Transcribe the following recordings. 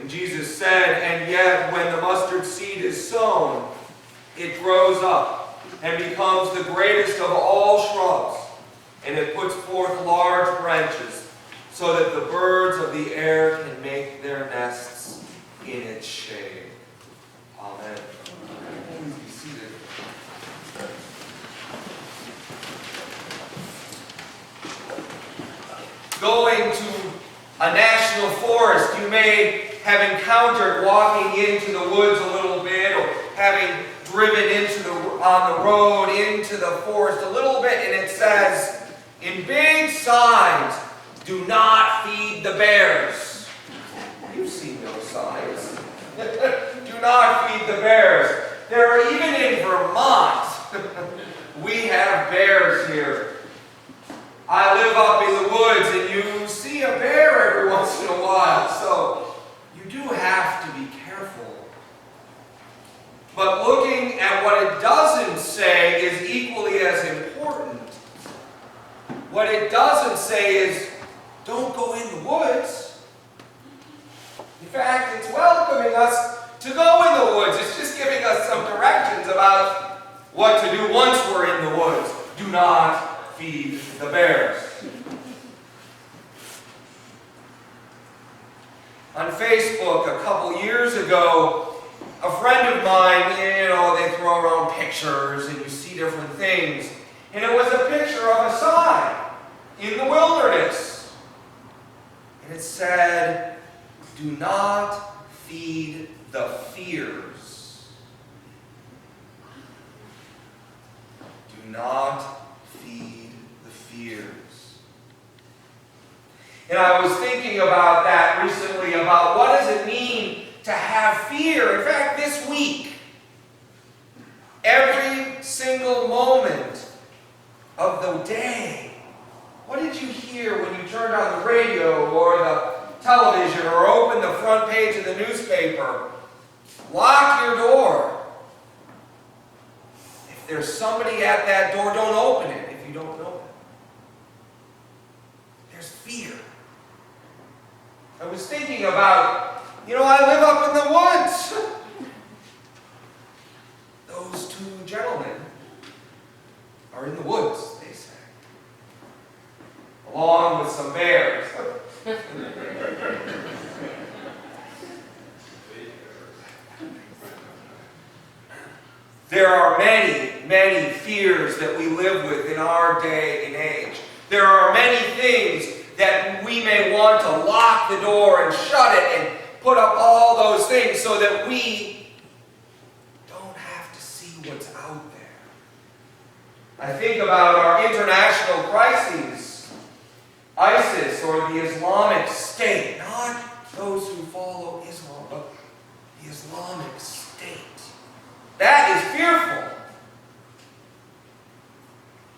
And Jesus said, and yet when the mustard seed is sown, it grows up and becomes the greatest of all shrubs, and it puts forth large branches so that the birds of the air can make their nests in its shade. Amen. Please be seated. Going to a national forest, you may have encountered walking into the woods a little bit, or having driven on the road into the forest a little bit, and it says in big signs, "Do not feed the bears." You've seen those signs. Do not feed the bears. There are, even in Vermont, we have bears here. I live up in the woods, and you see a bear every once in a while, so you do have to be careful. But looking at what it doesn't say is equally as important. What it doesn't say is, don't go in the woods. In fact, it's welcoming us to go in the woods. It's just giving us some directions about what to do once we're in the woods. Do not feed the bears. On Facebook a couple years ago, a friend of mine, they throw around pictures and you see different things. And it was a picture of a sign in the wilderness. And it said, "Do not feed the fears." Do not feed the fears. And I was thinking about that recently, about what does it mean to have fear. In fact, this week, every single moment of the day, what did you hear when you turned on the radio or the television or opened the front page of the newspaper? Lock your door. If there's somebody at that door, don't open it if you don't know them. There's fear. I was thinking about, I live up in the woods. Those two gentlemen are in the woods, they say, along with some bears. There are many, many fears that we live with in our day and age. There are many things that we may want to lock the door and shut it and put up all those things so that we don't have to see what's out there. I think about our international crises. ISIS, or the Islamic State. Not those who follow Islam, but the Islamic State. That is fearful.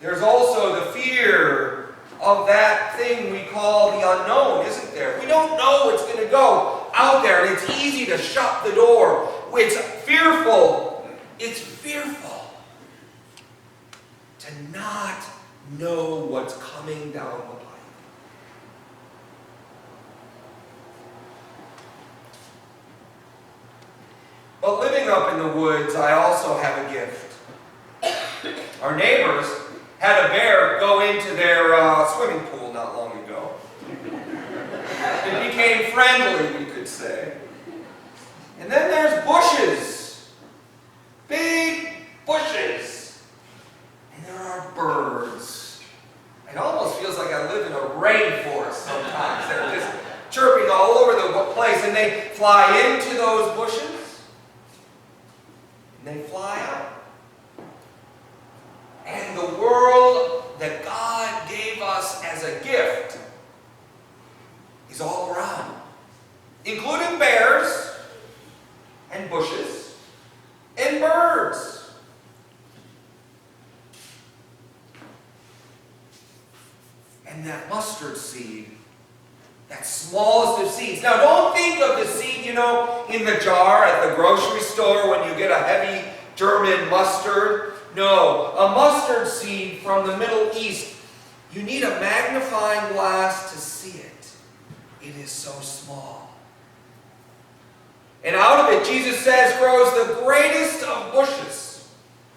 There's also the fear of that thing we call the unknown, isn't there? We don't know what's going to go out there, and it's easy to shut the door. It's fearful. It's fearful to not know what's coming down the pipe. But living up in the woods, I also have a gift. Our neighbors had a bear go into their swimming pool not long ago. It became friendly, we could say. And then there's bushes. Big bushes. And there are birds. It almost feels like I live in a rainforest sometimes. They're just chirping all over the place, and they fly into those bushes. And they fly out. And the world that God gave us as a gift is all around, including bears and bushes and birds. And that mustard seed, that smallest of seeds. Now, don't think of the seed, in the jar at the grocery store when you get a heavy German mustard. No, a mustard seed from the Middle East. You need a magnifying glass to see it. It is so small. And out of it, Jesus says, grows the greatest of bushes.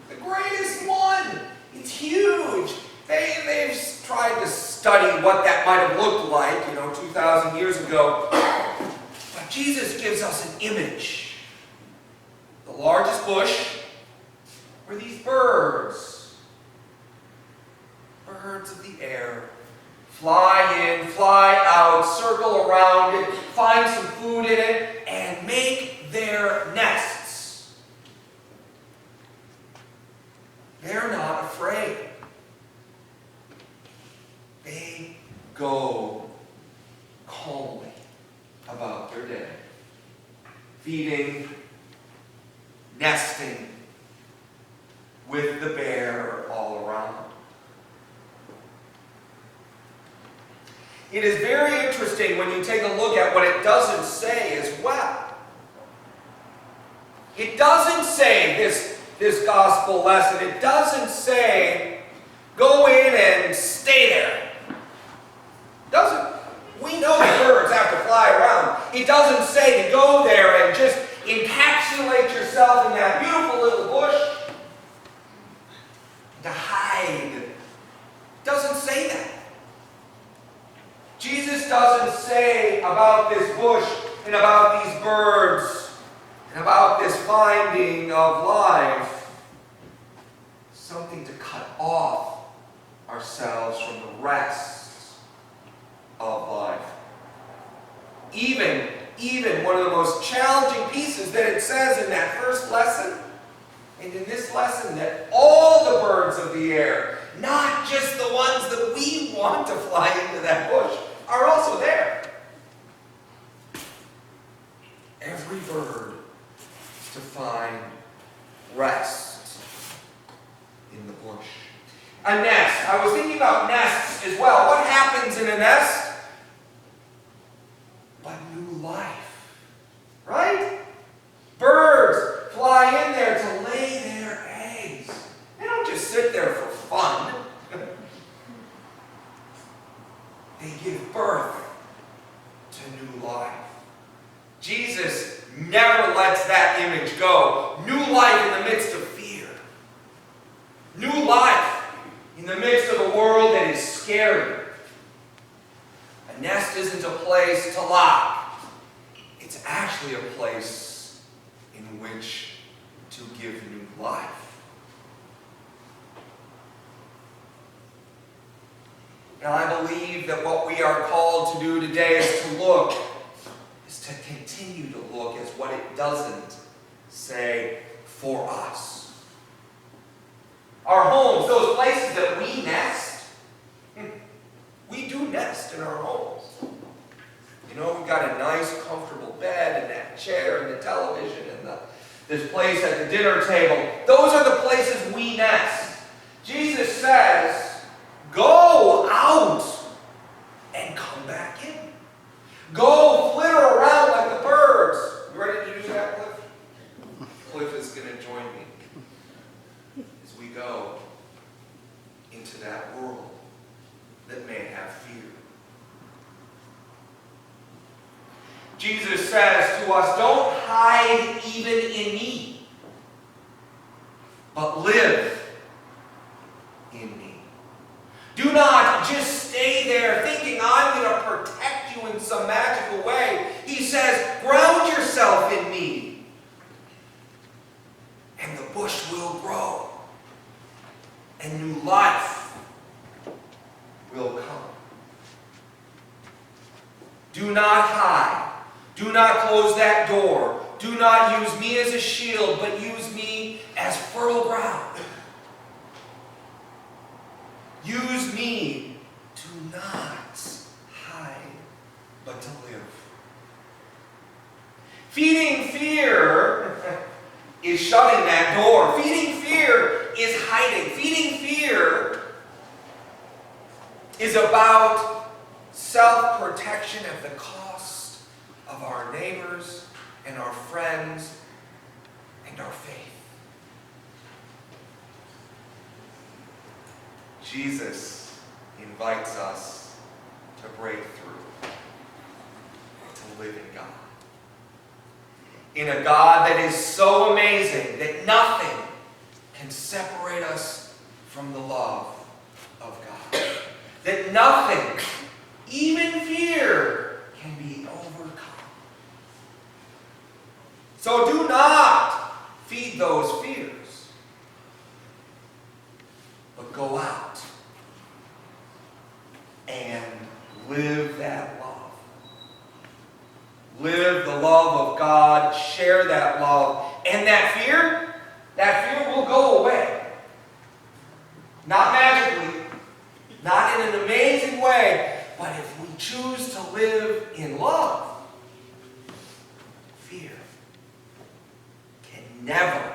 The greatest one. It's huge. They've tried to study what that might have looked like, 2,000 years ago. But Jesus gives us an image. The largest bush were these birds. Birds of the air. Fly in, fly out, circle around it, find some food in it, and make their nests. They're not afraid. They go calmly about their day. Feeding, nesting with the bear all around them. It is very interesting when you take a look at what it doesn't say as well. It doesn't say this gospel lesson. It doesn't say, go in and stay there. It doesn't. We know the birds have to fly around. It doesn't say to go there and just encapsulate yourself in that beautiful little bush. To hide. It doesn't say that. Jesus doesn't say about this bush and about these birds and about this finding of life something to cut off ourselves from the rest of life. Even one of the most challenging pieces that it says in that first lesson and in this lesson, that all the birds of the air, not just the ones that we want to fly into that bush, are also there. Every bird to find rest in the bush. A nest. I was thinking about nests as well. What happens in a nest? But new life. Right? Birds fly in there to lay their eggs. They don't just sit there for fun. They give birth to new life. Jesus never lets that image go. New life in the midst of fear. New life in the midst of a world that is scary. A nest isn't a place to lock. It's actually a place in which to give new life. And I believe that what we are called to do today is to continue to look as what it doesn't say for us. Our homes, those places that we nest, we do nest in our homes. We've got a nice, comfortable bed and that chair and the television and this place at the dinner table. Those are the places we nest. Jesus says, go out and come back in. Go flitter around like the birds. You ready to do that, Cliff? Cliff is going to join me as we go into that world that may have fear. Jesus says to us, don't hide even in me, but live in me. Do not just stay there thinking I'm going to protect you in some magical way. He says, ground yourself in me, and the bush will grow, and new life will come. Do not hide. Do not close that door. Do not use me as a shield, but use me as fertile ground. Use me to not hide, but to live. Feeding fear is shutting that door. Feeding fear is hiding. Feeding fear is about self-protection at the cost of our neighbors and our friends and our faith. Jesus invites us to break through, to live in God. in a God that is so amazing that nothing can separate us from the love of God. That nothing, even fear, can be overcome. So do not feed those fears, but go out and live that love. Live the love of God, share that love, and that fear will go away. Not magically, not in an amazing way, but if we choose to live in love, fear can never